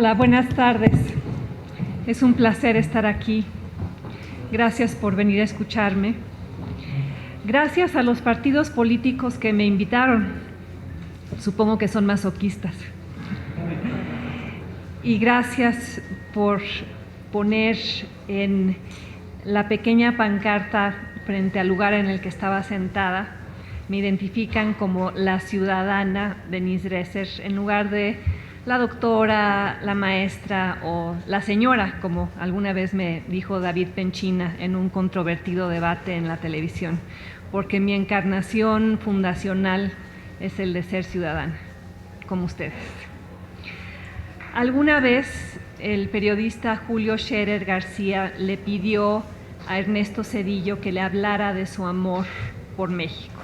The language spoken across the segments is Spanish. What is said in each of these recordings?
Hola, buenas tardes. Es un placer estar aquí. Gracias por venir a escucharme. Gracias a los partidos políticos que me invitaron. Supongo que son masoquistas. Y gracias por poner en la pequeña pancarta frente al lugar en el que estaba sentada. Me identifican como la ciudadana Denise Dresser en lugar de la doctora, la maestra o la señora, como alguna vez me dijo David Penchina en un controvertido debate en la televisión, porque mi encarnación fundacional es el de ser ciudadana, como ustedes. Alguna vez el periodista Julio Scherer García le pidió a Ernesto Zedillo que le hablara de su amor por México.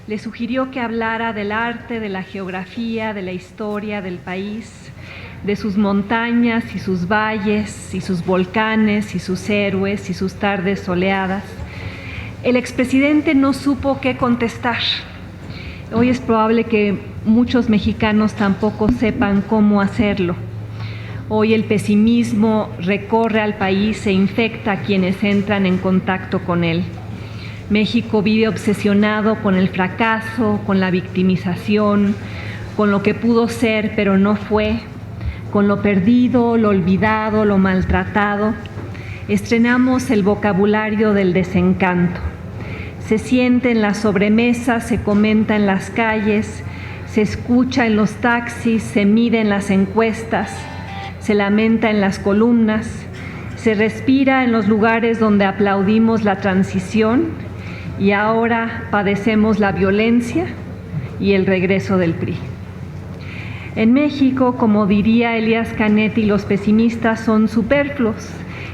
Le sugirió que hablara del arte, de la geografía, de la historia del país, de sus montañas y sus valles y sus volcanes y sus héroes y sus tardes soleadas. El expresidente no supo qué contestar. Hoy es probable que muchos mexicanos tampoco sepan cómo hacerlo. Hoy el pesimismo recorre al país e infecta a quienes entran en contacto con él. México vive obsesionado con el fracaso, con la victimización, con lo que pudo ser pero no fue, con lo perdido, lo olvidado, lo maltratado. Estrenamos el vocabulario del desencanto. Se siente en las sobremesas, se comenta en las calles, se escucha en los taxis, se mide en las encuestas, se lamenta en las columnas, se respira en los lugares donde aplaudimos la transición y ahora padecemos la violencia y el regreso del PRI. En México, como diría Elías Canetti, los pesimistas son superfluos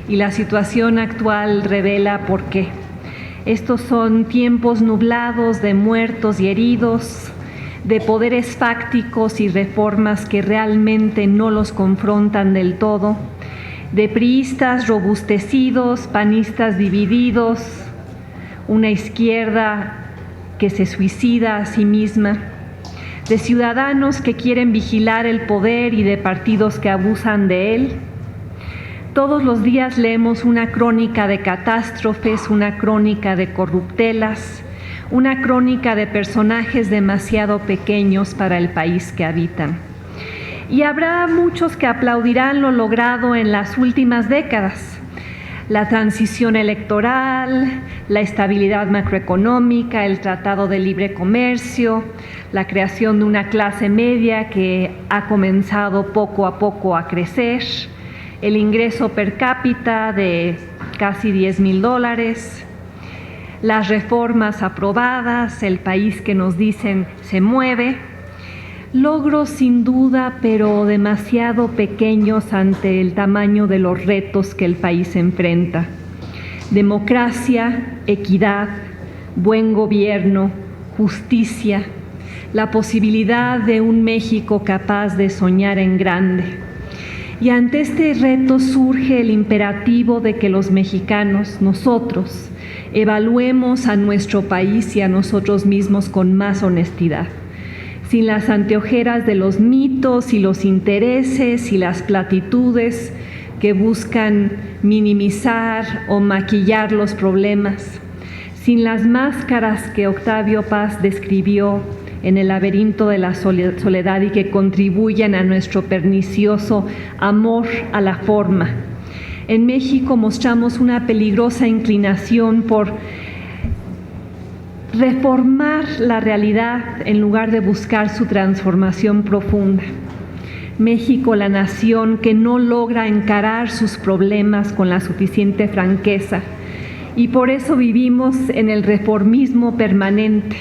y la situación actual revela por qué. Estos son tiempos nublados de muertos y heridos, de poderes fácticos y reformas que realmente no los confrontan del todo, de priistas robustecidos, panistas divididos, una izquierda que se suicida a sí misma, de ciudadanos que quieren vigilar el poder y de partidos que abusan de él. Todos los días leemos una crónica de catástrofes, una crónica de corruptelas, una crónica de personajes demasiado pequeños para el país que habitan. Y habrá muchos que aplaudirán lo logrado en las últimas décadas. La transición electoral, la estabilidad macroeconómica, el Tratado de Libre Comercio, la creación de una clase media que ha comenzado poco a poco a crecer, el ingreso per cápita de casi $10,000, las reformas aprobadas, el país que nos dicen se mueve. Logros sin duda, pero demasiado pequeños ante el tamaño de los retos que el país enfrenta. Democracia, equidad, buen gobierno, justicia, la posibilidad de un México capaz de soñar en grande. Y ante este reto surge el imperativo de que los mexicanos, nosotros, evaluemos a nuestro país y a nosotros mismos con más honestidad, sin las anteojeras de los mitos y los intereses y las platitudes que buscan minimizar o maquillar los problemas, sin las máscaras que Octavio Paz describió en El laberinto de la soledad y que contribuyen a nuestro pernicioso amor a la forma. En México mostramos una peligrosa inclinación por reformar la realidad en lugar de buscar su transformación profunda. México, la nación que no logra encarar sus problemas con la suficiente franqueza, y por eso vivimos en el reformismo permanente.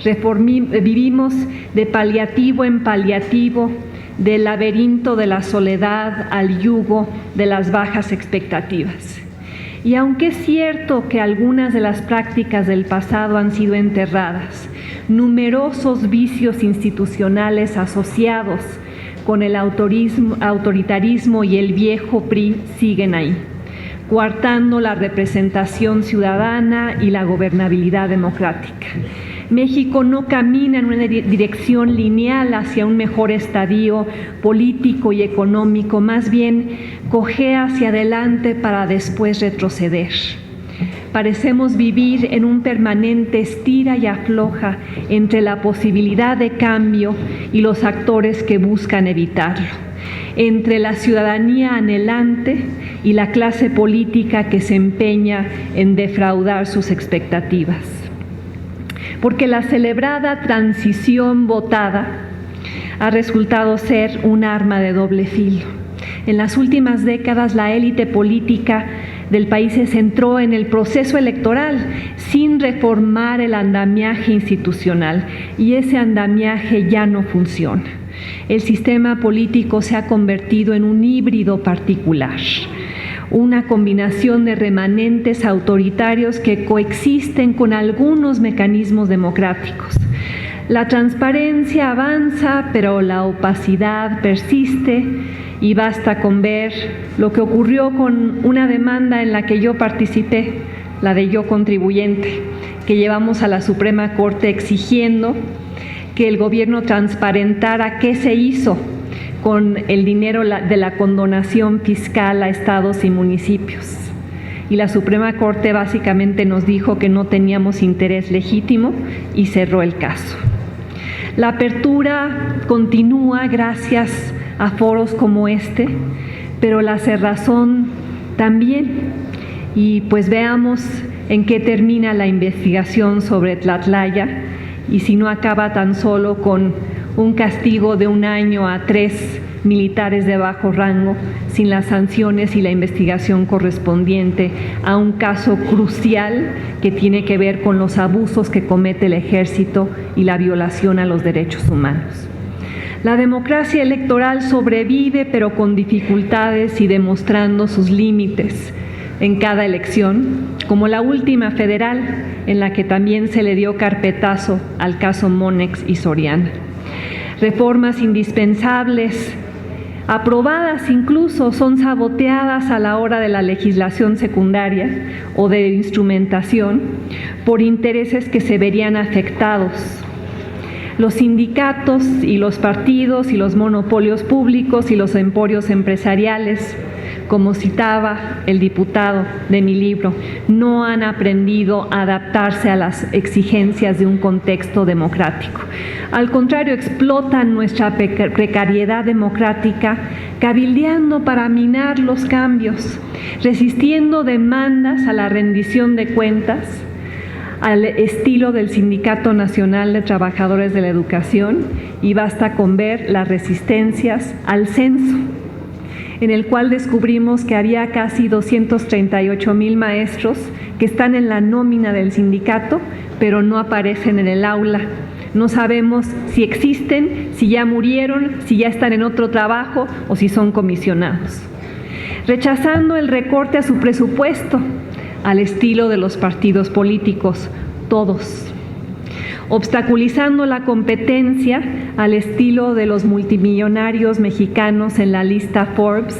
Vivimos de paliativo en paliativo, del laberinto de la soledad al yugo de las bajas expectativas. Y aunque es cierto que algunas de las prácticas del pasado han sido enterradas, numerosos vicios institucionales asociados con el autoritarismo y el viejo PRI siguen ahí, coartando la representación ciudadana y la gobernabilidad democrática. México no camina en una dirección lineal hacia un mejor estadio político y económico, más bien cojea hacia adelante para después retroceder. Parecemos vivir en un permanente estira y afloja entre la posibilidad de cambio y los actores que buscan evitarlo, entre la ciudadanía anhelante y la clase política que se empeña en defraudar sus expectativas. Porque la celebrada transición votada ha resultado ser un arma de doble filo. En las últimas décadas, la élite política del país se centró en el proceso electoral sin reformar el andamiaje institucional, y ese andamiaje ya no funciona. El sistema político se ha convertido en un híbrido particular, una combinación de remanentes autoritarios que coexisten con algunos mecanismos democráticos. La transparencia avanza, pero la opacidad persiste, y basta con ver lo que ocurrió con una demanda en la que yo participé, la de Yo Contribuyente, que llevamos a la Suprema Corte exigiendo que el gobierno transparentara qué se hizo con el dinero de la condonación fiscal a estados y municipios. Y la Suprema Corte básicamente nos dijo que no teníamos interés legítimo y cerró el caso. La apertura continúa gracias a foros como este, pero la cerrazón también. Y pues veamos en qué termina la investigación sobre Tlatlaya, y si no acaba tan solo con un castigo de 1 año a 3 militares de bajo rango, sin las sanciones y la investigación correspondiente a un caso crucial que tiene que ver con los abusos que comete el ejército y la violación a los derechos humanos. La democracia electoral sobrevive, pero con dificultades y demostrando sus límites en cada elección, como la última federal, en la que también se le dio carpetazo al caso Monex y Soriana. Reformas indispensables, aprobadas incluso, son saboteadas a la hora de la legislación secundaria o de instrumentación por intereses que se verían afectados. Los sindicatos y los partidos y los monopolios públicos y los emporios empresariales, como citaba el diputado de mi libro, no han aprendido a adaptarse a las exigencias de un contexto democrático. Al contrario, explotan nuestra precariedad democrática, cabildeando para minar los cambios, resistiendo demandas a la rendición de cuentas, al estilo del Sindicato Nacional de Trabajadores de la Educación, y basta con ver las resistencias al censo, en el cual descubrimos que había casi 238,000 maestros que están en la nómina del sindicato, pero no aparecen en el aula. No sabemos si existen, si ya murieron, si ya están en otro trabajo o si son comisionados. Rechazando el recorte a su presupuesto, al estilo de los partidos políticos, todos. Obstaculizando la competencia al estilo de los multimillonarios mexicanos en la lista Forbes,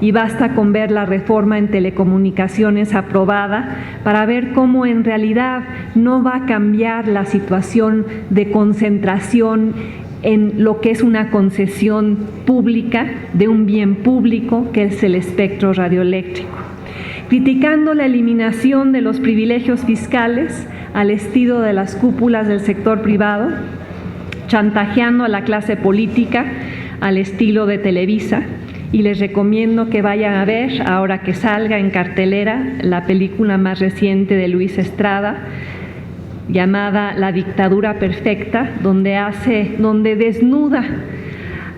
y basta con ver la reforma en telecomunicaciones aprobada para ver cómo en realidad no va a cambiar la situación de concentración en lo que es una concesión pública de un bien público que es el espectro radioeléctrico. Criticando la eliminación de los privilegios fiscales al estilo de las cúpulas del sector privado, chantajeando a la clase política al estilo de Televisa, y les recomiendo que vayan a ver, ahora que salga en cartelera, la película más reciente de Luis Estrada, llamada La Dictadura Perfecta, donde desnuda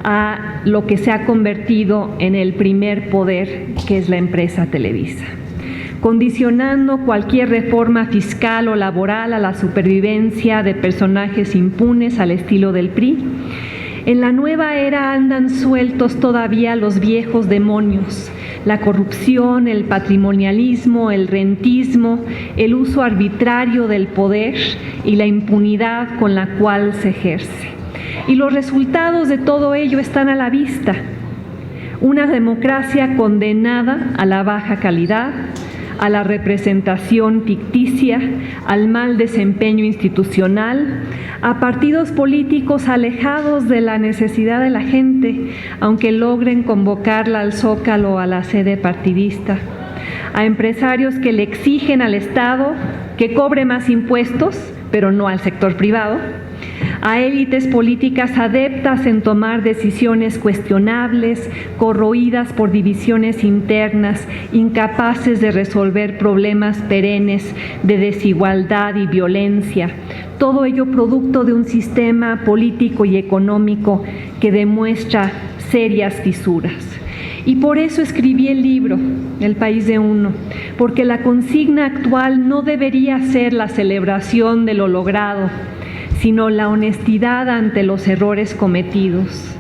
a lo que se ha convertido en el primer poder, que es la empresa Televisa, condicionando cualquier reforma fiscal o laboral a la supervivencia de personajes impunes al estilo del PRI. En la nueva era andan sueltos todavía los viejos demonios: la corrupción, el patrimonialismo, el rentismo, el uso arbitrario del poder y la impunidad con la cual se ejerce. Y los resultados de todo ello están a la vista: una democracia condenada a la baja calidad, a la representación ficticia, al mal desempeño institucional, a partidos políticos alejados de la necesidad de la gente, aunque logren convocarla al Zócalo o a la sede partidista, a empresarios que le exigen al Estado que cobre más impuestos, pero no al sector privado, a élites políticas adeptas en tomar decisiones cuestionables, corroídas por divisiones internas, incapaces de resolver problemas perennes de desigualdad y violencia, todo ello producto de un sistema político y económico que demuestra serias fisuras. Y por eso escribí el libro, El País de Uno, porque la consigna actual no debería ser la celebración de lo logrado, sino la honestidad ante los errores cometidos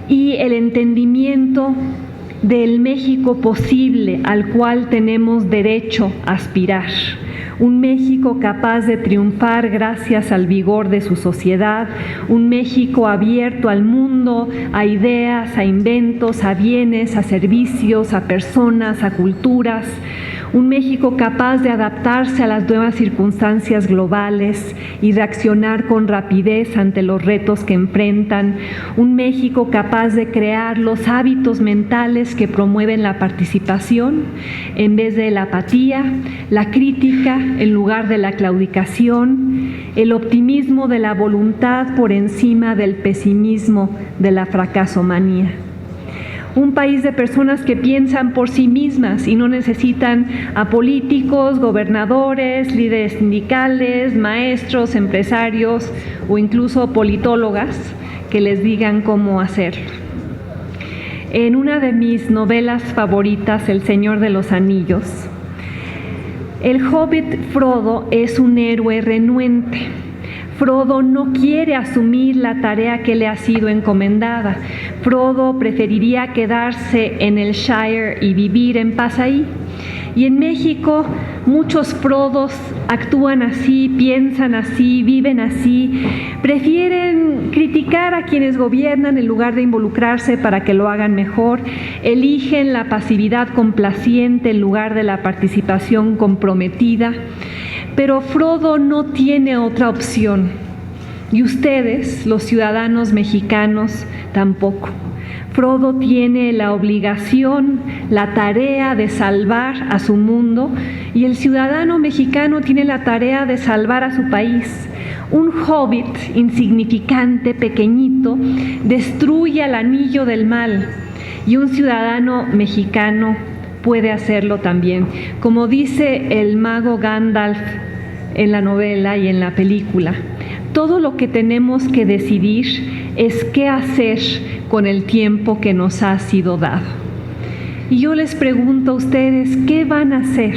y el entendimiento del México posible al cual tenemos derecho a aspirar. Un México capaz de triunfar gracias al vigor de su sociedad, un México abierto al mundo, a ideas, a inventos, a bienes, a servicios, a personas, a culturas, un México capaz de adaptarse a las nuevas circunstancias globales y reaccionar con rapidez ante los retos que enfrentan, un México capaz de crear los hábitos mentales que promueven la participación en vez de la apatía, la crítica en lugar de la claudicación, el optimismo de la voluntad por encima del pesimismo de la fracasomanía. Un país de personas que piensan por sí mismas y no necesitan a políticos, gobernadores, líderes sindicales, maestros, empresarios o incluso politólogas que les digan cómo hacerlo. En una de mis novelas favoritas, El Señor de los Anillos, el hobbit Frodo es un héroe renuente. Frodo no quiere asumir la tarea que le ha sido encomendada. Frodo preferiría quedarse en el Shire y vivir en paz ahí. Y en México muchos Frodos actúan así, piensan así, viven así, prefieren criticar a quienes gobiernan en lugar de involucrarse para que lo hagan mejor, eligen la pasividad complaciente en lugar de la participación comprometida. Pero Frodo no tiene otra opción, y ustedes, los ciudadanos mexicanos, tampoco. Frodo tiene la obligación, la tarea de salvar a su mundo, y el ciudadano mexicano tiene la tarea de salvar a su país. Un hobbit insignificante, pequeñito, destruye al anillo del mal, y un ciudadano mexicano puede hacerlo también. Como dice el mago Gandalf en la novela y en la película, todo lo que tenemos que decidir es qué hacer con el tiempo que nos ha sido dado. Y yo les pregunto a ustedes, ¿qué van a hacer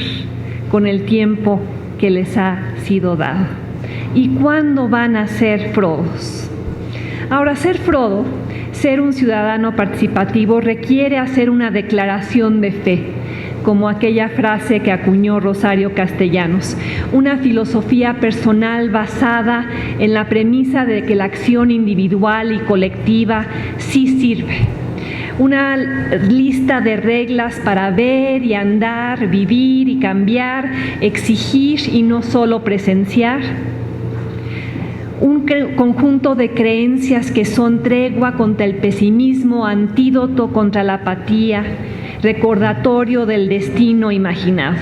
con el tiempo que les ha sido dado? ¿Y cuándo van a ser Frodos? Ahora, ser Frodo, ser un ciudadano participativo, requiere hacer una declaración de fe, como aquella frase que acuñó Rosario Castellanos, una filosofía personal basada en la premisa de que la acción individual y colectiva sí sirve. Una lista de reglas para ver y andar, vivir y cambiar, exigir y no solo presenciar. Un conjunto de creencias que son tregua contra el pesimismo, antídoto contra la apatía, recordatorio del destino imaginado.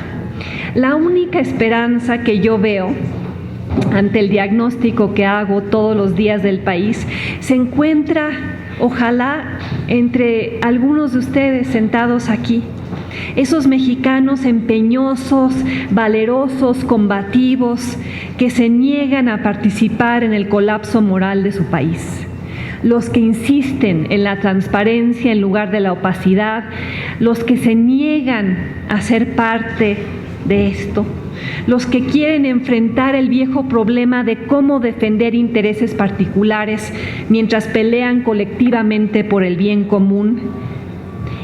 La única esperanza que yo veo ante el diagnóstico que hago todos los días del país se encuentra, ojalá, entre algunos de ustedes sentados aquí. Esos mexicanos empeñosos, valerosos, combativos, que se niegan a participar en el colapso moral de su país. Los que insisten en la transparencia en lugar de la opacidad, los que se niegan a ser parte de esto, los que quieren enfrentar el viejo problema de cómo defender intereses particulares mientras pelean colectivamente por el bien común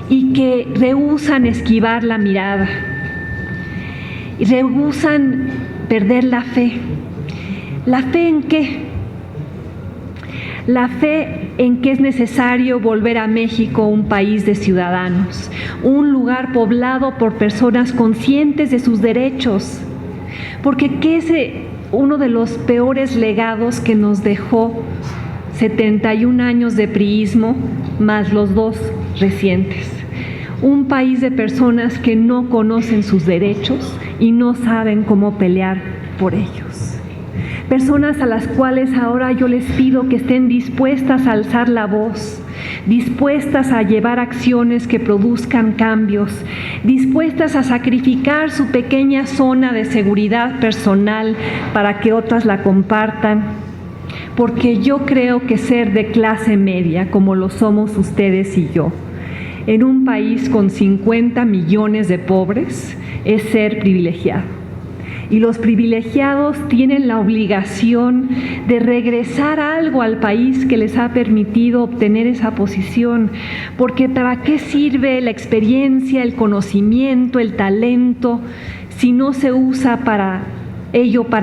y que rehúsan esquivar la mirada y rehúsan perder la fe. ¿La fe en qué? la fe en que es necesario volver a México un país de ciudadanos, un lugar poblado por personas conscientes de sus derechos, porque ¿qué es uno de los peores legados que nos dejó 71 años de priismo más los 2 recientes? Un país de personas que no conocen sus derechos y no saben cómo pelear por ellos. Personas a las cuales ahora yo les pido que estén dispuestas a alzar la voz, dispuestas a llevar acciones que produzcan cambios, dispuestas a sacrificar su pequeña zona de seguridad personal para que otras la compartan, porque yo creo que ser de clase media, como lo somos ustedes y yo, en un país con 50 millones de pobres, es ser privilegiado. Y los privilegiados tienen la obligación de regresar algo al país que les ha permitido obtener esa posición, porque ¿para qué sirve la experiencia, el conocimiento, el talento, si no se usa para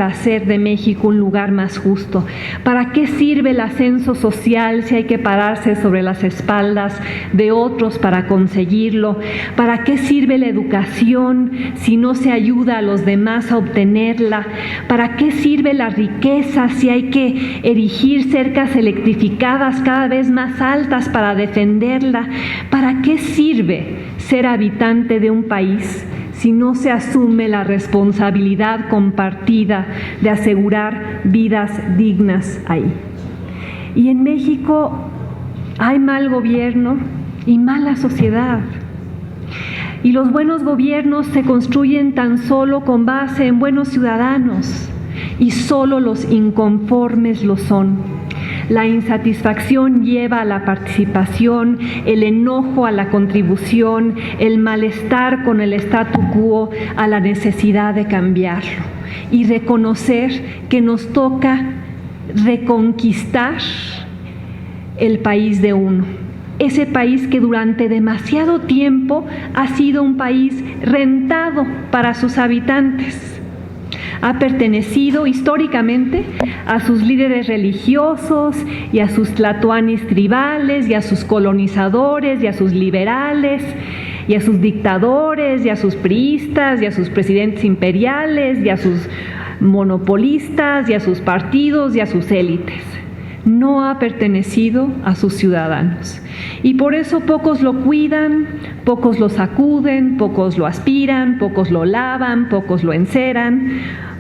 hacer de México un lugar más justo? ¿Para qué sirve el ascenso social si hay que pararse sobre las espaldas de otros para conseguirlo? ¿Para qué sirve la educación si no se ayuda a los demás a obtenerla? ¿Para qué sirve la riqueza si hay que erigir cercas electrificadas cada vez más altas para defenderla? ¿Para qué sirve ser habitante de un país si no se asume la responsabilidad compartida de asegurar vidas dignas ahí? Y en México hay mal gobierno y mala sociedad. Y los buenos gobiernos se construyen tan solo con base en buenos ciudadanos, y solo los inconformes lo son. La insatisfacción lleva a la participación, el enojo a la contribución, el malestar con el statu quo a la necesidad de cambiarlo y reconocer que nos toca reconquistar el país de uno. Ese país que durante demasiado tiempo ha sido un país rentado para sus habitantes. Ha pertenecido históricamente a sus líderes religiosos y a sus tlatoanis tribales y a sus colonizadores y a sus liberales y a sus dictadores y a sus priistas y a sus presidentes imperiales y a sus monopolistas y a sus partidos y a sus élites. No ha pertenecido a sus ciudadanos. Y por eso pocos lo cuidan, pocos lo sacuden, pocos lo aspiran, pocos lo lavan, pocos lo enceran,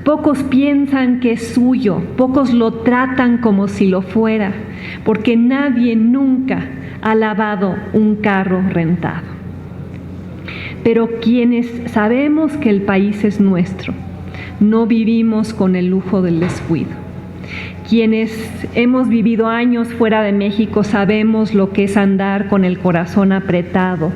pocos piensan que es suyo, pocos lo tratan como si lo fuera, porque nadie nunca ha lavado un carro rentado. Pero quienes sabemos que el país es nuestro, no vivimos con el lujo del descuido. Quienes hemos vivido años fuera de México sabemos lo que es andar con el corazón apretado,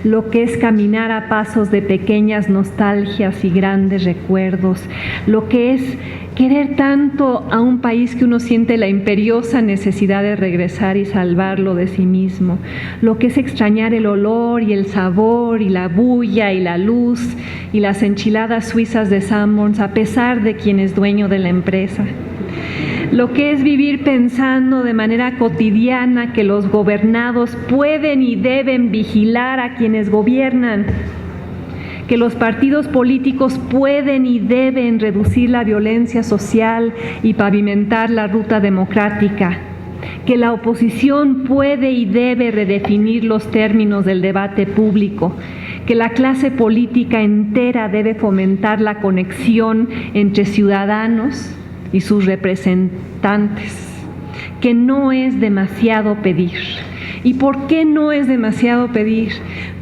lo que es caminar a pasos de pequeñas nostalgias y grandes recuerdos, lo que es querer tanto a un país que uno siente la imperiosa necesidad de regresar y salvarlo de sí mismo, lo que es extrañar el olor y el sabor y la bulla y la luz y las enchiladas suizas de Sanborns a pesar de quien es dueño de la empresa. Lo que es vivir pensando de manera cotidiana que los gobernados pueden y deben vigilar a quienes gobiernan, que los partidos políticos pueden y deben reducir la violencia social y pavimentar la ruta democrática, que la oposición puede y debe redefinir los términos del debate público, que la clase política entera debe fomentar la conexión entre ciudadanos y sus representantes, que no es demasiado pedir. ¿Y por qué no es demasiado pedir?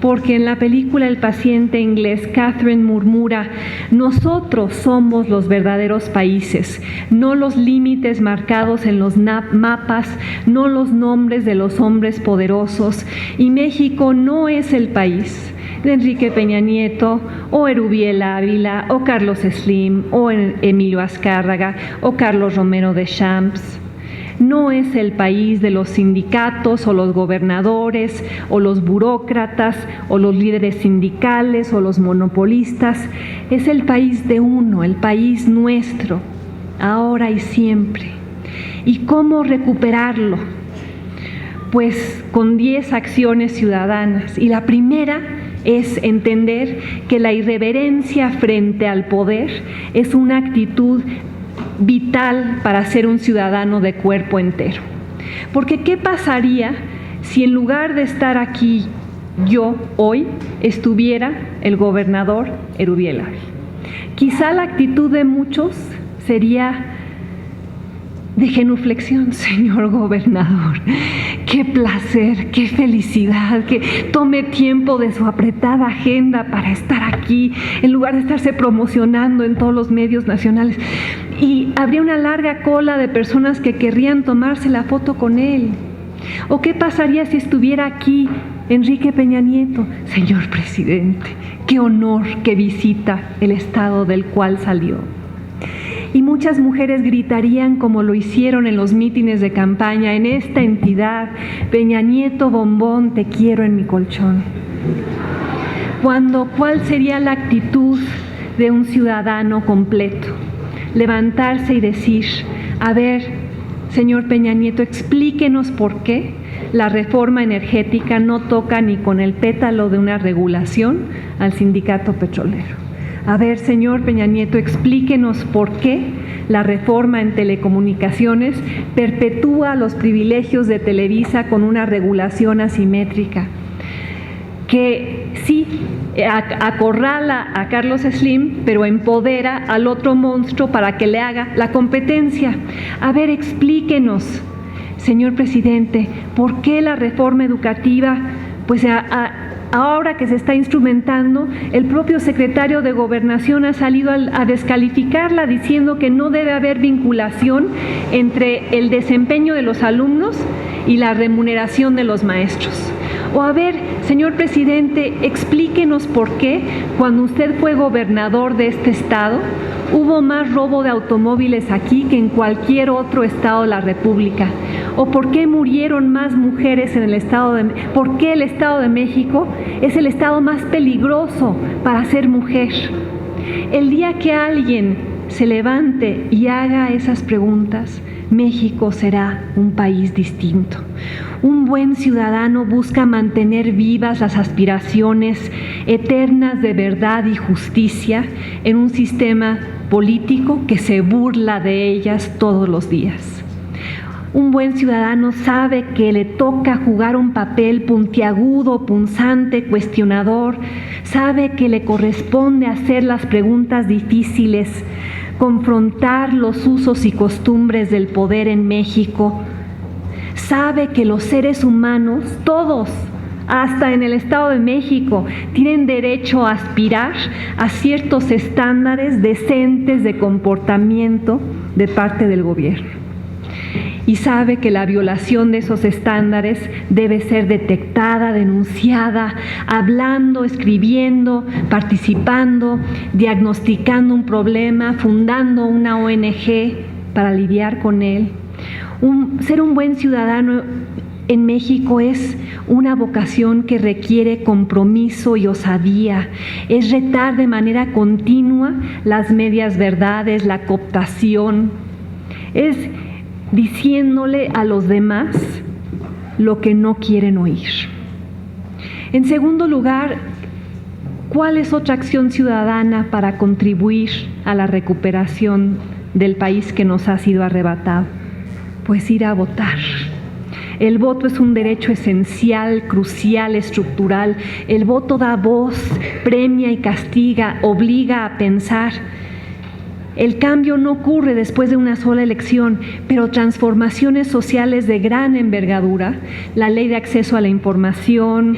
Porque en la película El paciente inglés, Catherine murmura: nosotros somos los verdaderos países, no los límites marcados en los mapas, no los nombres de los hombres poderosos, y México no es el país de Enrique Peña Nieto, o Erubiel Ávila, o Carlos Slim, o Emilio Azcárraga, o Carlos Romero de Champs. No es el país de los sindicatos, o los gobernadores, o los burócratas, o los líderes sindicales, o los monopolistas. Es el país de uno, el país nuestro, ahora y siempre. ¿Y cómo recuperarlo? pues con 10 acciones ciudadanas. Y la primera es entender que la irreverencia frente al poder es una actitud vital para ser un ciudadano de cuerpo entero. Porque ¿qué pasaría si en lugar de estar aquí yo hoy estuviera el gobernador Erubiel Ávila? Quizá la actitud de muchos sería de genuflexión: señor gobernador, qué placer, qué felicidad, que tome tiempo de su apretada agenda para estar aquí, en lugar de estarse promocionando en todos los medios nacionales. Y habría una larga cola de personas que querrían tomarse la foto con él. ¿O qué pasaría si estuviera aquí Enrique Peña Nieto? Señor presidente, qué honor que visita el estado del cual salió. Y muchas mujeres gritarían como lo hicieron en los mítines de campaña en esta entidad: Peña Nieto bombón, te quiero en mi colchón. ¿Cuál sería la actitud de un ciudadano completo? Levantarse y decir: a ver, señor Peña Nieto, explíquenos por qué la reforma energética no toca ni con el pétalo de una regulación al sindicato petrolero. A ver, señor Peña Nieto, explíquenos por qué la reforma en telecomunicaciones perpetúa los privilegios de Televisa con una regulación asimétrica, que sí acorrala a Carlos Slim, pero empodera al otro monstruo para que le haga la competencia. A ver, explíquenos, señor presidente, por qué la reforma educativa, pues ahora que se está instrumentando, el propio secretario de Gobernación ha salido a descalificarla, diciendo que no debe haber vinculación entre el desempeño de los alumnos y la remuneración de los maestros. O a ver, señor presidente, explíquenos por qué cuando usted fue gobernador de este estado hubo más robo de automóviles aquí que en cualquier otro estado de la República. ¿O por qué murieron más mujeres en el estado de México? ¿Por qué el Estado de México es el estado más peligroso para ser mujer? El día que alguien se levante y haga esas preguntas, México será un país distinto. Un buen ciudadano busca mantener vivas las aspiraciones eternas de verdad y justicia en un sistema político que se burla de ellas todos los días. Un buen ciudadano sabe que le toca jugar un papel puntiagudo, punzante, cuestionador. Sabe que le corresponde hacer las preguntas difíciles, confrontar los usos y costumbres del poder en México. Sabe que los seres humanos, todos, hasta en el Estado de México, tienen derecho a aspirar a ciertos estándares decentes de comportamiento de parte del gobierno. Y sabe que la violación de esos estándares debe ser detectada, denunciada, hablando, escribiendo, participando, diagnosticando un problema, fundando una ONG para lidiar con él. Ser un buen ciudadano en México es una vocación que requiere compromiso y osadía. Es retar de manera continua las medias verdades, la cooptación. Es diciéndole a los demás lo que no quieren oír. En segundo lugar, ¿cuál es otra acción ciudadana para contribuir a la recuperación del país que nos ha sido arrebatado? Pues ir a votar. El voto es un derecho esencial, crucial, estructural. El voto da voz, premia y castiga, obliga a pensar. El cambio no ocurre después de una sola elección, pero transformaciones sociales de gran envergadura, la ley de acceso a la información,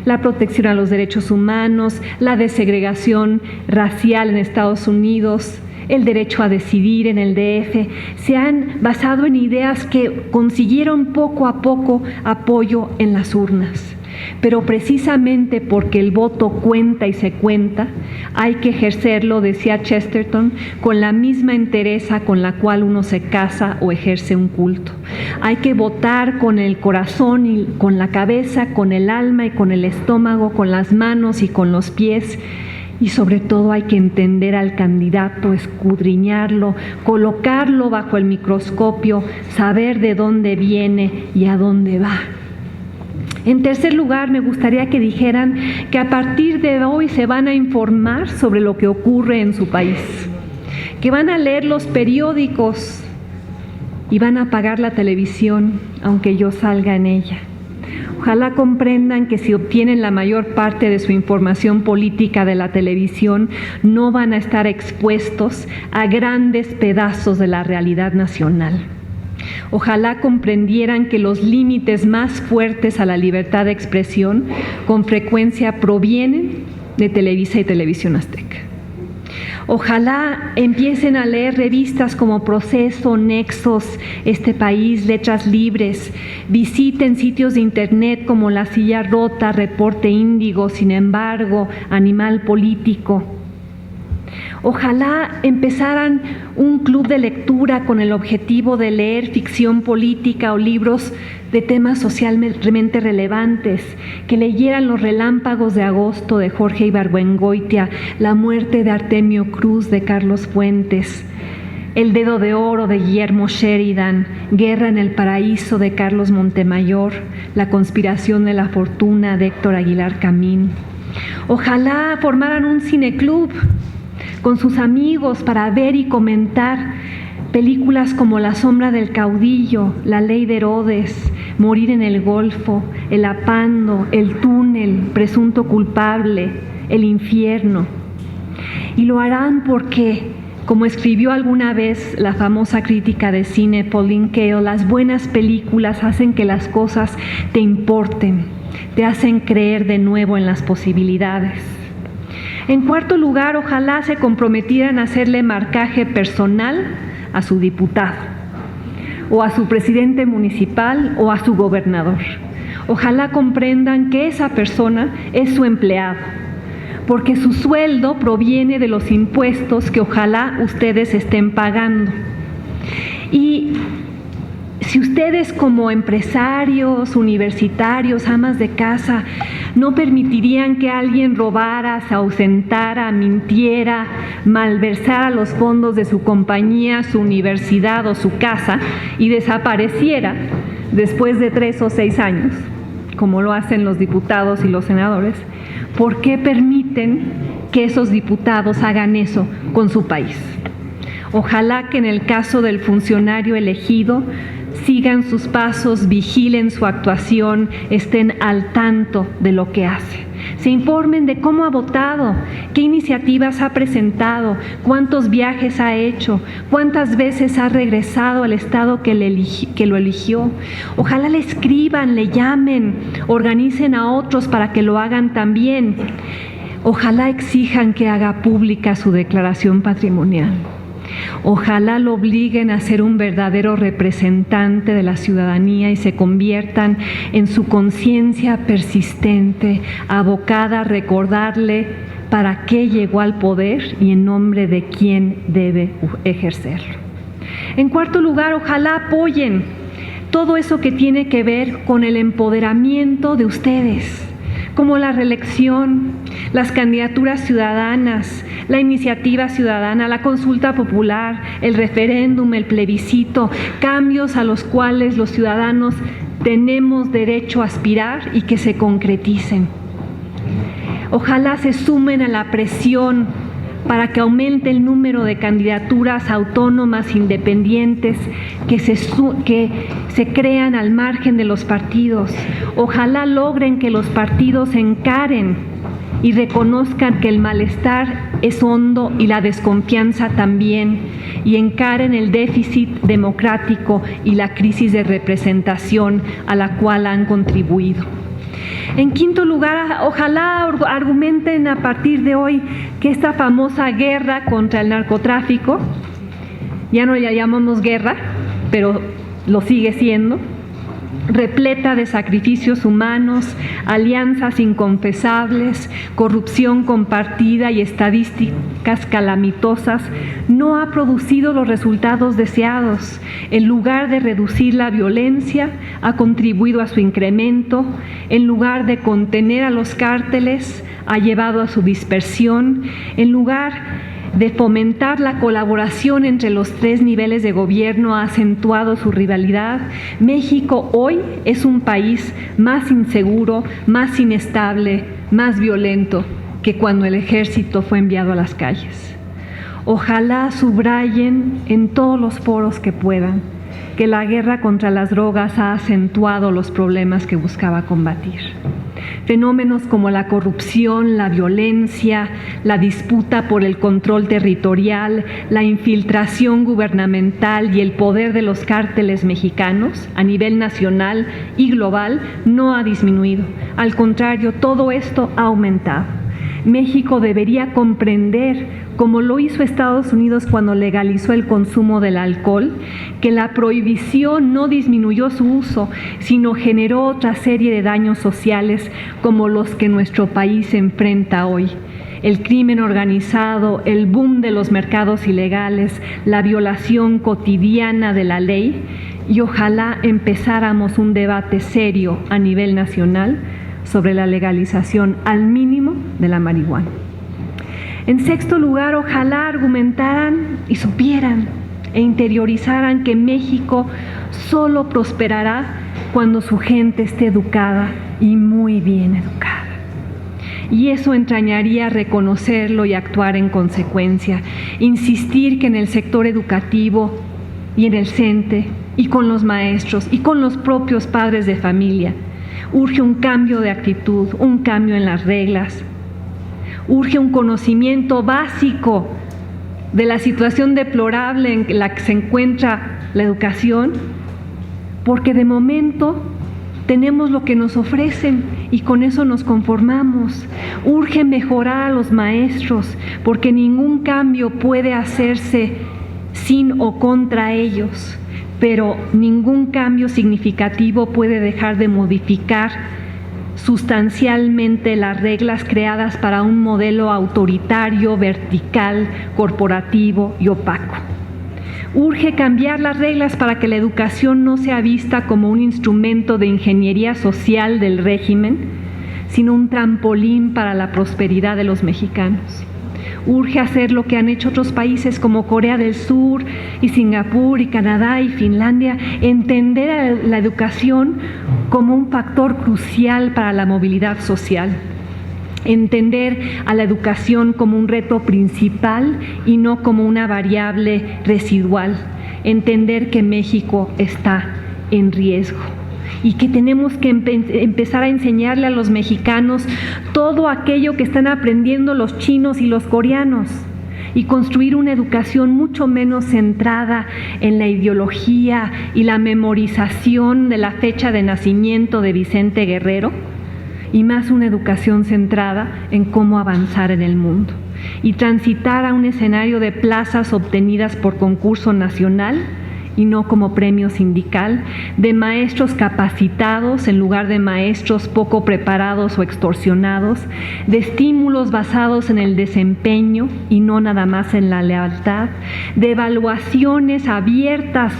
la protección a los derechos humanos, la desegregación racial en Estados Unidos, el derecho a decidir en el DF, se han basado en ideas que consiguieron poco a poco apoyo en las urnas. Pero precisamente porque el voto cuenta y se cuenta, hay que ejercerlo, decía Chesterton, con la misma entereza con la cual uno se casa o ejerce un culto. Hay que votar con el corazón y con la cabeza, con el alma y con el estómago, con las manos y con los pies. Y sobre todo hay que entender al candidato, escudriñarlo, colocarlo bajo el microscopio, saber de dónde viene y a dónde va. En tercer lugar, me gustaría que dijeran que a partir de hoy se van a informar sobre lo que ocurre en su país, que van a leer los periódicos y van a apagar la televisión, aunque yo salga en ella. Ojalá comprendan que si obtienen la mayor parte de su información política de la televisión, no van a estar expuestos a grandes pedazos de la realidad nacional. Ojalá comprendieran que los límites más fuertes a la libertad de expresión con frecuencia provienen de Televisa y Televisión Azteca. Ojalá empiecen a leer revistas como Proceso, Nexos, Este País, Letras Libres, visiten sitios de internet como La Silla Rota, Reporte Índigo, Sin embargo, Animal Político. Ojalá empezaran un club de lectura con el objetivo de leer ficción política o libros de temas socialmente relevantes, que leyeran Los Relámpagos de Agosto de Jorge Ibargüengoitia, La muerte de Artemio Cruz de Carlos Fuentes, El dedo de oro de Guillermo Sheridan, Guerra en el paraíso de Carlos Montemayor, La conspiración de la fortuna de Héctor Aguilar Camín. Ojalá formaran un cineclub con sus amigos para ver y comentar películas como La sombra del caudillo, La ley de Herodes, Morir en el Golfo, El apando, El túnel, Presunto culpable, El infierno. Y lo harán porque, como escribió alguna vez la famosa crítica de cine Pauline Kael, las buenas películas hacen que las cosas te importen, te hacen creer de nuevo en las posibilidades. En cuarto lugar, ojalá se comprometieran a hacerle marcaje personal a su diputado, o a su presidente municipal, o a su gobernador. Ojalá comprendan que esa persona es su empleado, porque su sueldo proviene de los impuestos que ojalá ustedes estén pagando. Y si ustedes como empresarios, universitarios, amas de casa, no permitirían que alguien robara, se ausentara, mintiera, malversara los fondos de su compañía, su universidad o su casa y desapareciera después de 3 o 6 años, como lo hacen los diputados y los senadores, ¿por qué permiten que esos diputados hagan eso con su país? Ojalá que en el caso del funcionario elegido sigan sus pasos, vigilen su actuación, estén al tanto de lo que hace. Se informen de cómo ha votado, qué iniciativas ha presentado, cuántos viajes ha hecho, cuántas veces ha regresado al estado que lo eligió. Ojalá le escriban, le llamen, organicen a otros para que lo hagan también. Ojalá exijan que haga pública su declaración patrimonial. Ojalá lo obliguen a ser un verdadero representante de la ciudadanía y se conviertan en su conciencia persistente, abocada a recordarle para qué llegó al poder y en nombre de quién debe ejercerlo. En cuarto lugar, ojalá apoyen todo eso que tiene que ver con el empoderamiento de ustedes, como la reelección, las candidaturas ciudadanas, la iniciativa ciudadana, la consulta popular, el referéndum, el plebiscito, cambios a los cuales los ciudadanos tenemos derecho a aspirar y que se concreticen. Ojalá se sumen a la presión para que aumente el número de candidaturas autónomas independientes que se crean al margen de los partidos. Ojalá logren que los partidos encaren y reconozcan que el malestar es hondo y la desconfianza también, y encaren el déficit democrático y la crisis de representación a la cual han contribuido. En quinto lugar, ojalá argumenten a partir de hoy que esta famosa guerra contra el narcotráfico, ya no la llamamos guerra, pero lo sigue siendo, repleta de sacrificios humanos, alianzas inconfesables, corrupción compartida y estadísticas calamitosas, no ha producido los resultados deseados. En lugar de reducir la violencia, ha contribuido a su incremento. En lugar de contener a los cárteles, ha llevado a su dispersión. En lugar de fomentar la colaboración entre los tres niveles de gobierno ha acentuado su rivalidad. México hoy es un país más inseguro, más inestable, más violento que cuando el ejército fue enviado a las calles. Ojalá subrayen en todos los foros que puedan que la guerra contra las drogas ha acentuado los problemas que buscaba combatir. Fenómenos como la corrupción, la violencia, la disputa por el control territorial, la infiltración gubernamental y el poder de los cárteles mexicanos a nivel nacional y global no ha disminuido. Al contrario, todo esto ha aumentado. México debería comprender, como lo hizo Estados Unidos cuando legalizó el consumo del alcohol, que la prohibición no disminuyó su uso, sino generó otra serie de daños sociales como los que nuestro país enfrenta hoy. El crimen organizado, el boom de los mercados ilegales, la violación cotidiana de la ley, y ojalá empezáramos un debate serio a nivel nacional sobre la legalización al mínimo de la marihuana. En sexto lugar, ojalá argumentaran y supieran e interiorizaran que México solo prosperará cuando su gente esté educada y muy bien educada. Y eso entrañaría reconocerlo y actuar en consecuencia, insistir que en el sector educativo y en el CENTE y con los maestros y con los propios padres de familia urge un cambio de actitud, un cambio en las reglas. Urge un conocimiento básico de la situación deplorable en la que se encuentra la educación, porque de momento tenemos lo que nos ofrecen y con eso nos conformamos. Urge mejorar a los maestros, porque ningún cambio puede hacerse sin o contra ellos, pero ningún cambio significativo puede dejar de modificar sustancialmente las reglas creadas para un modelo autoritario, vertical, corporativo y opaco. Urge cambiar las reglas para que la educación no sea vista como un instrumento de ingeniería social del régimen, sino un trampolín para la prosperidad de los mexicanos. Urge hacer lo que han hecho otros países como Corea del Sur y Singapur y Canadá y Finlandia, entender a la educación como un factor crucial para la movilidad social, entender a la educación como un reto principal y no como una variable residual, entender que México está en riesgo y que tenemos que empezar a enseñarle a los mexicanos todo aquello que están aprendiendo los chinos y los coreanos y construir una educación mucho menos centrada en la ideología y la memorización de la fecha de nacimiento de Vicente Guerrero y más una educación centrada en cómo avanzar en el mundo y transitar a un escenario de plazas obtenidas por concurso nacional y no como premio sindical, de maestros capacitados en lugar de maestros poco preparados o extorsionados, de estímulos basados en el desempeño y no nada más en la lealtad, de evaluaciones abiertas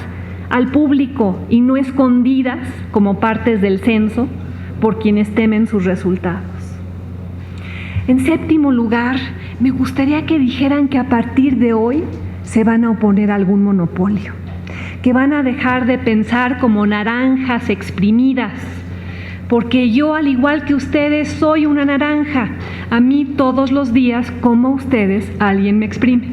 al público y no escondidas como partes del censo por quienes temen sus resultados. En séptimo lugar, me gustaría que dijeran que a partir de hoy se van a oponer a algún monopolio, que van a dejar de pensar como naranjas exprimidas, porque yo, al igual que ustedes, soy una naranja. A mí todos los días, como ustedes, alguien me exprime.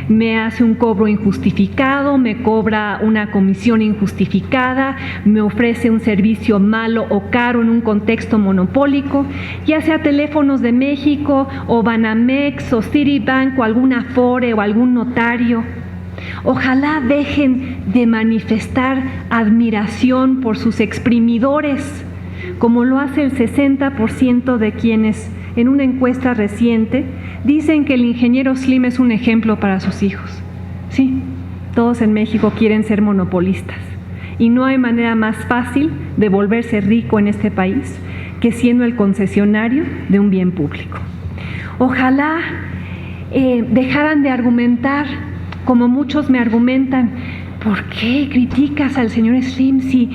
Me hace un cobro injustificado, me cobra una comisión injustificada, me ofrece un servicio malo o caro en un contexto monopólico, ya sea Teléfonos de México o Banamex o Citibank o algún Afore o algún notario. Ojalá dejen de manifestar admiración por sus exprimidores, como lo hace el 60% de quienes, en una encuesta reciente, dicen que el ingeniero Slim es un ejemplo para sus hijos. Sí, todos en México quieren ser monopolistas y no hay manera más fácil de volverse rico en este país que siendo el concesionario de un bien público. Ojalá dejaran de argumentar como muchos me argumentan. ¿Por qué criticas al señor Slim si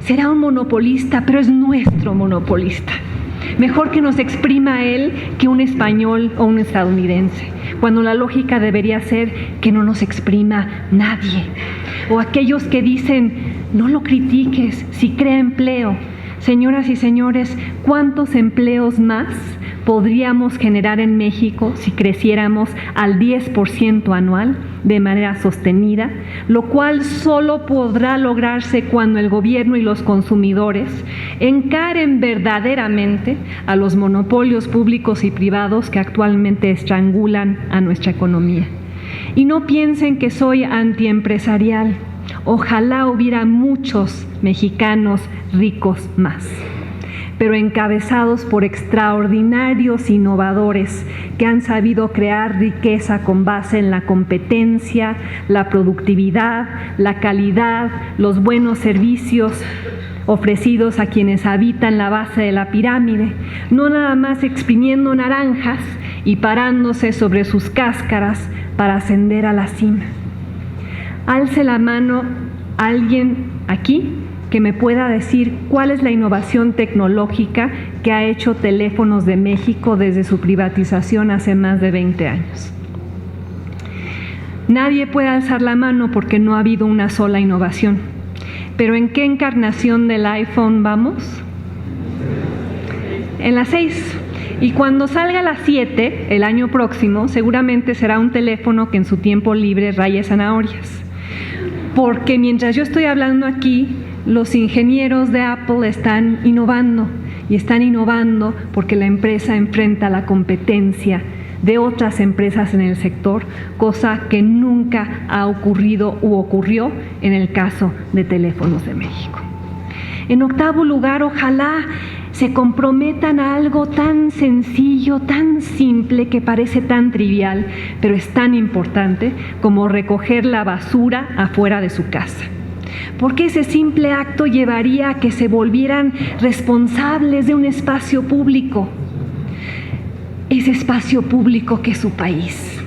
será un monopolista, pero es nuestro monopolista? Mejor que nos exprima él que un español o un estadounidense. cuando la lógica debería ser que no nos exprima nadie. O aquellos que dicen, no lo critiques, si crea empleo. Señoras y señores, ¿cuántos empleos más podríamos generar en México si creciéramos al 10% anual de manera sostenida? Lo cual solo podrá lograrse cuando el gobierno y los consumidores encaren verdaderamente a los monopolios públicos y privados que actualmente estrangulan a nuestra economía. Y no piensen que soy antiempresarial. Ojalá hubiera muchos mexicanos ricos más, pero encabezados por extraordinarios innovadores que han sabido crear riqueza con base en la competencia, la productividad, la calidad, los buenos servicios ofrecidos a quienes habitan la base de la pirámide, no nada más exprimiendo naranjas y parándose sobre sus cáscaras para ascender a la cima. Alce la mano alguien aquí que me pueda decir cuál es la innovación tecnológica que ha hecho Teléfonos de México desde su privatización hace más de 20 años. Nadie puede alzar la mano porque no ha habido una sola innovación. ¿Pero en qué encarnación del iPhone vamos? En la 6. Y cuando salga la 7, el año próximo, seguramente será un teléfono que en su tiempo libre raye zanahorias. Porque mientras yo estoy hablando aquí, los ingenieros de Apple están innovando, y están innovando porque la empresa enfrenta la competencia de otras empresas en el sector, cosa que nunca ha ocurrido u ocurrió en el caso de Teléfonos de México. En octavo lugar, ojalá se comprometan a algo tan sencillo, tan simple, que parece tan trivial, pero es tan importante como recoger la basura afuera de su casa. Porque ese simple acto llevaría a que se volvieran responsables de un espacio público, ese espacio público que es su país.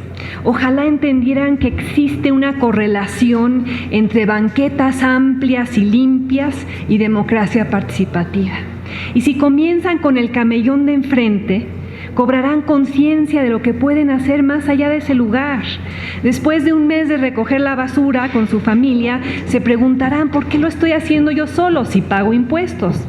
Ojalá entendieran que existe una correlación entre banquetas amplias y limpias y democracia participativa. Y si comienzan con el camellón de enfrente, cobrarán conciencia de lo que pueden hacer más allá de ese lugar. Después de un mes de recoger la basura con su familia, se preguntarán ¿por qué lo estoy haciendo yo solo si pago impuestos?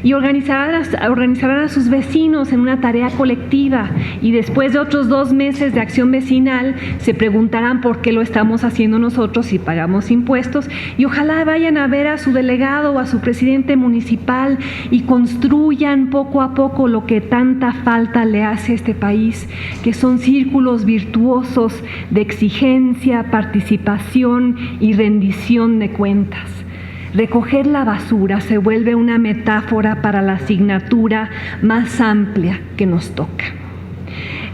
Y organizarán a sus vecinos en una tarea colectiva, y después de otros 2 meses de acción vecinal se preguntarán por qué lo estamos haciendo nosotros si pagamos impuestos, y ojalá vayan a ver a su delegado o a su presidente municipal y construyan poco a poco lo que tanta falta le hace a este país, que son círculos virtuosos de exigencia, participación y rendición de cuentas. Recoger la basura se vuelve una metáfora para la asignatura más amplia que nos toca.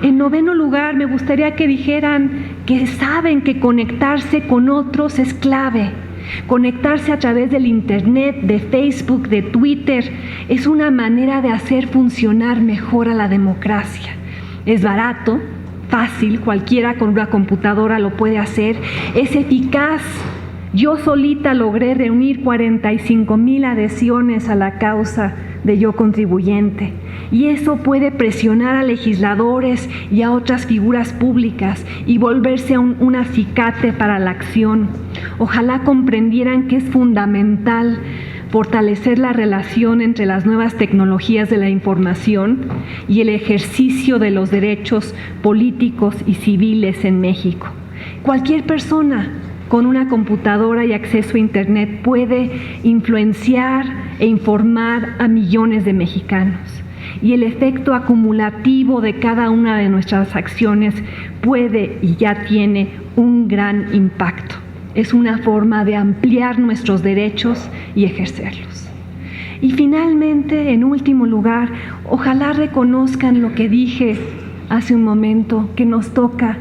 En noveno lugar, me gustaría que dijeran que saben que conectarse con otros es clave. Conectarse a través del Internet, de Facebook, de Twitter, es una manera de hacer funcionar mejor a la democracia. Es barato, fácil, cualquiera con una computadora lo puede hacer, es eficaz. Yo solita logré reunir 45,000 adhesiones a la causa de Yo Contribuyente, y eso puede presionar a legisladores y a otras figuras públicas y volverse un acicate para la acción. Ojalá comprendieran que es fundamental fortalecer la relación entre las nuevas tecnologías de la información y el ejercicio de los derechos políticos y civiles en México. Cualquier persona con una computadora y acceso a Internet puede influenciar e informar a millones de mexicanos. Y el efecto acumulativo de cada una de nuestras acciones puede y ya tiene un gran impacto. Es una forma de ampliar nuestros derechos y ejercerlos. Y finalmente, en último lugar, ojalá reconozcan lo que dije hace un momento, que nos toca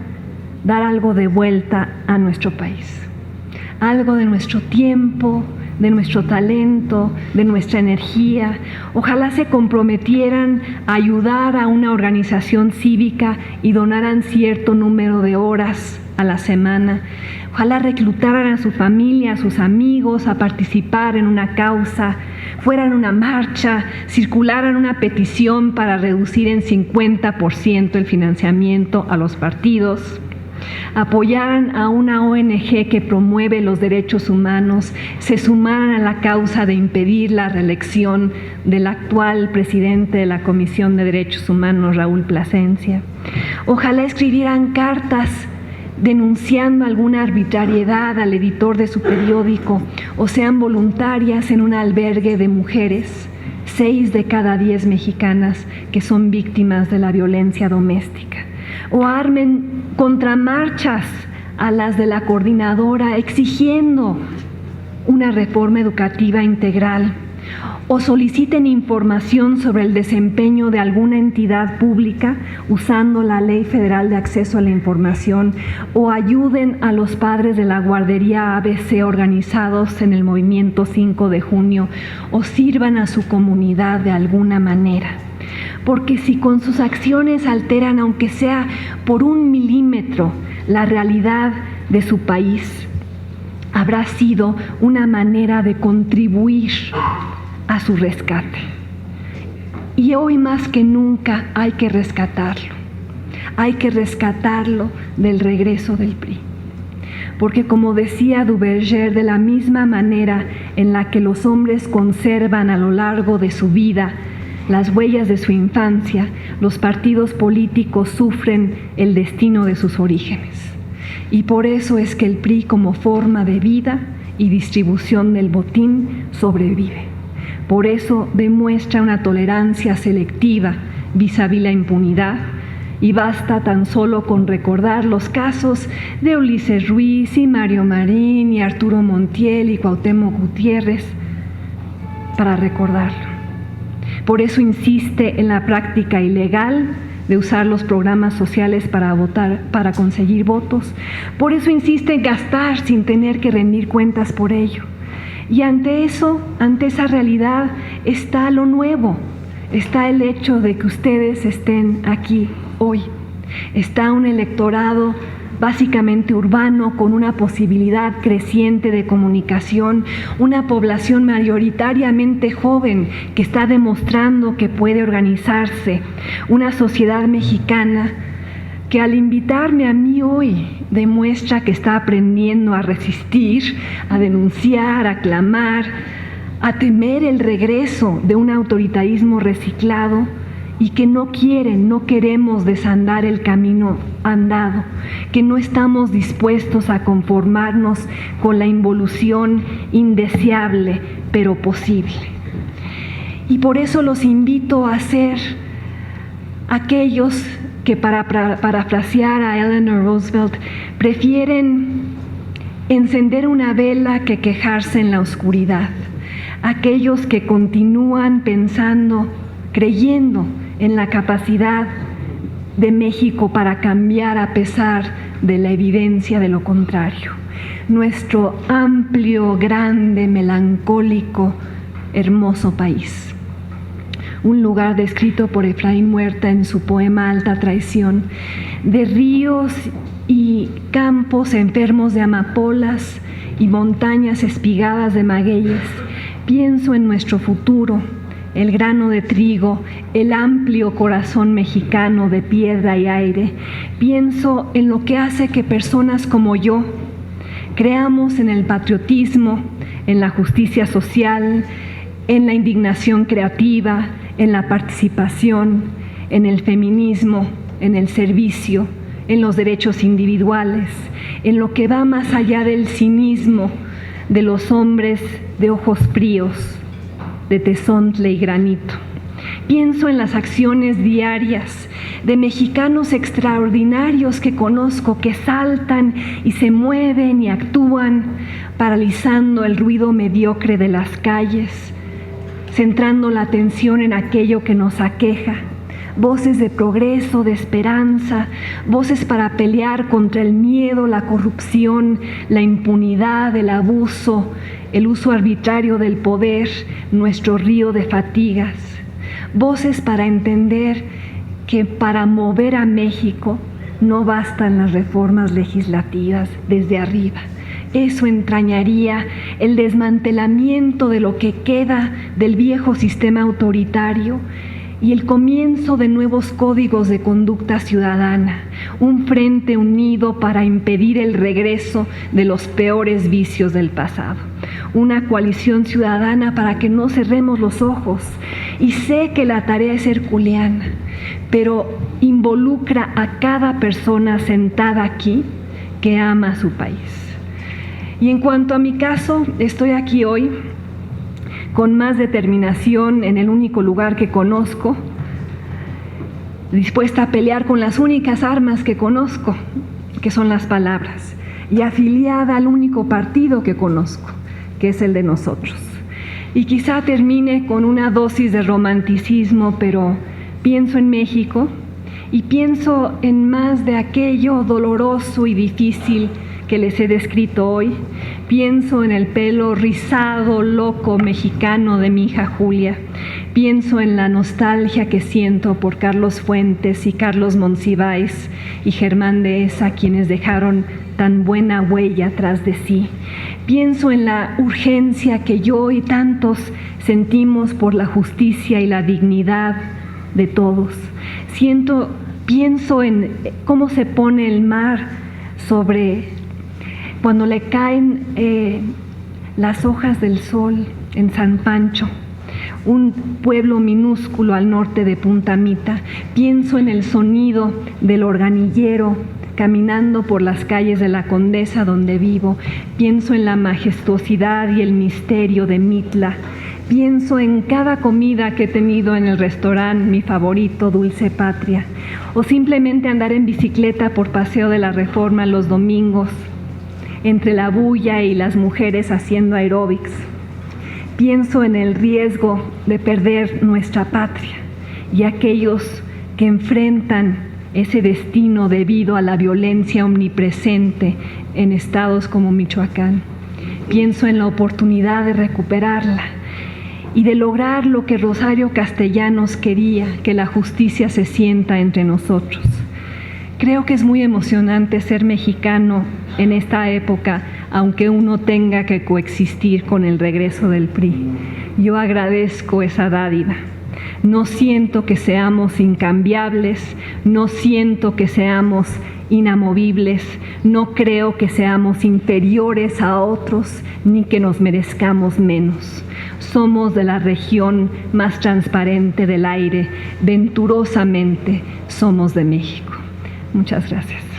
dar algo de vuelta a nuestro país. Algo de nuestro tiempo, de nuestro talento, de nuestra energía. Ojalá se comprometieran a ayudar a una organización cívica y donaran cierto número de horas a la semana. Ojalá reclutaran a su familia, a sus amigos a participar en una causa, fueran a una marcha, circularan una petición para reducir en 50% el financiamiento a los partidos, apoyaran a una ONG que promueve los derechos humanos, se sumaran a la causa de impedir la reelección del actual presidente de la Comisión de Derechos Humanos, Raúl Plasencia. Ojalá escribieran cartas denunciando alguna arbitrariedad al editor de su periódico o sean voluntarias en un albergue de mujeres, 6 de cada 10 mexicanas que son víctimas de la violencia doméstica. O armen contramarchas a las de la coordinadora exigiendo una reforma educativa integral, o soliciten información sobre el desempeño de alguna entidad pública usando la Ley Federal de Acceso a la Información, o ayuden a los padres de la guardería ABC organizados en el movimiento 5 de junio, o sirvan a su comunidad de alguna manera. Porque si con sus acciones alteran, aunque sea por 1 milímetro, la realidad de su país, habrá sido una manera de contribuir a su rescate. Y hoy más que nunca hay que rescatarlo. Hay que rescatarlo del regreso del PRI. Porque como decía Duverger, de la misma manera en la que los hombres conservan a lo largo de su vida las huellas de su infancia, los partidos políticos sufren el destino de sus orígenes. Y por eso es que el PRI, como forma de vida y distribución del botín, sobrevive. Por eso demuestra una tolerancia selectiva vis-a-vis la impunidad, y basta tan solo con recordar los casos de Ulises Ruiz y Mario Marín y Arturo Montiel y Cuauhtémoc Gutiérrez para recordarlo. Por eso insiste en la práctica ilegal de usar los programas sociales para votar, para conseguir votos. Por eso insiste en gastar sin tener que rendir cuentas por ello. Y ante eso, ante esa realidad, está lo nuevo, está el hecho de que ustedes estén aquí hoy. Está un electorado básicamente urbano con una posibilidad creciente de comunicación, una población mayoritariamente joven que está demostrando que puede organizarse, una sociedad mexicana que al invitarme a mí hoy demuestra que está aprendiendo a resistir, a denunciar, a clamar, a temer el regreso de un autoritarismo reciclado y que no queremos desandar el camino andado, que no estamos dispuestos a conformarnos con la involución indeseable pero posible. Y por eso los invito a ser aquellos que, para parafrasear a Eleanor Roosevelt, prefieren encender una vela que quejarse en la oscuridad. Aquellos que continúan pensando, creyendo en la capacidad de México para cambiar a pesar de la evidencia de lo contrario. Nuestro amplio, grande, melancólico, hermoso país. Un lugar descrito por Efraín Huerta en su poema Alta Traición, de ríos y campos enfermos de amapolas y montañas espigadas de magueyes. Pienso en nuestro futuro, el grano de trigo, el amplio corazón mexicano de piedra y aire. Pienso en lo que hace que personas como yo creamos en el patriotismo, en la justicia social, en la indignación creativa, en la participación, en el feminismo, en el servicio, en los derechos individuales, en lo que va más allá del cinismo de los hombres de ojos fríos, de tezontle y granito. Pienso en las acciones diarias de mexicanos extraordinarios que conozco, que saltan y se mueven y actúan, paralizando el ruido mediocre de las calles, centrando la atención en aquello que nos aqueja. Voces de progreso, de esperanza, voces para pelear contra el miedo, la corrupción, la impunidad, el abuso, el uso arbitrario del poder, nuestro río de fatigas. Voces para entender que para mover a México No bastan las reformas legislativas desde arriba. Eso entrañaría el desmantelamiento de lo que queda del viejo sistema autoritario y el comienzo de nuevos códigos de conducta ciudadana, un frente unido para impedir el regreso de los peores vicios del pasado, una coalición ciudadana para que no cerremos los ojos. Y sé que la tarea es herculeana, pero involucra a cada persona sentada aquí que ama a su país. Y en cuanto a mi caso, estoy aquí hoy con más determinación en el único lugar que conozco, dispuesta a pelear con las únicas armas que conozco, que son las palabras, y afiliada al único partido que conozco, que es el de nosotros. Y quizá termine con una dosis de romanticismo, pero pienso en México y pienso en más de aquello doloroso y difícil que les he descrito hoy. Pienso en el pelo rizado, loco, mexicano de mi hija Julia. Pienso en la nostalgia que siento por Carlos Fuentes y Carlos Monsiváis y Germán Dehesa, quienes dejaron tan buena huella tras de sí. Pienso en la urgencia que yo y tantos sentimos por la justicia y la dignidad de todos. Pienso en cómo se pone el mar sobre cuando le caen las hojas del sol en San Pancho, un pueblo minúsculo al norte de Punta Mita. Pienso en el sonido del organillero caminando por las calles de la Condesa donde vivo. Pienso en la majestuosidad y el misterio de Mitla. Pienso en cada comida que he tenido en el restaurante, mi favorito, Dulce Patria, o simplemente andar en bicicleta por Paseo de la Reforma los domingos, entre la bulla y las mujeres haciendo aeróbics. Pienso en el riesgo de perder nuestra patria y aquellos que enfrentan ese destino debido a la violencia omnipresente en estados como Michoacán. Pienso en la oportunidad de recuperarla y de lograr lo que Rosario Castellanos quería, que la justicia se sienta entre nosotros. Creo que es muy emocionante ser mexicano en esta época, aunque uno tenga que coexistir con el regreso del PRI. Yo agradezco esa dádiva. No siento que seamos incambiables, no siento que seamos inamovibles, no creo que seamos inferiores a otros, ni que nos merezcamos menos. Somos de la región más transparente del aire, venturosamente somos de México. Muchas gracias.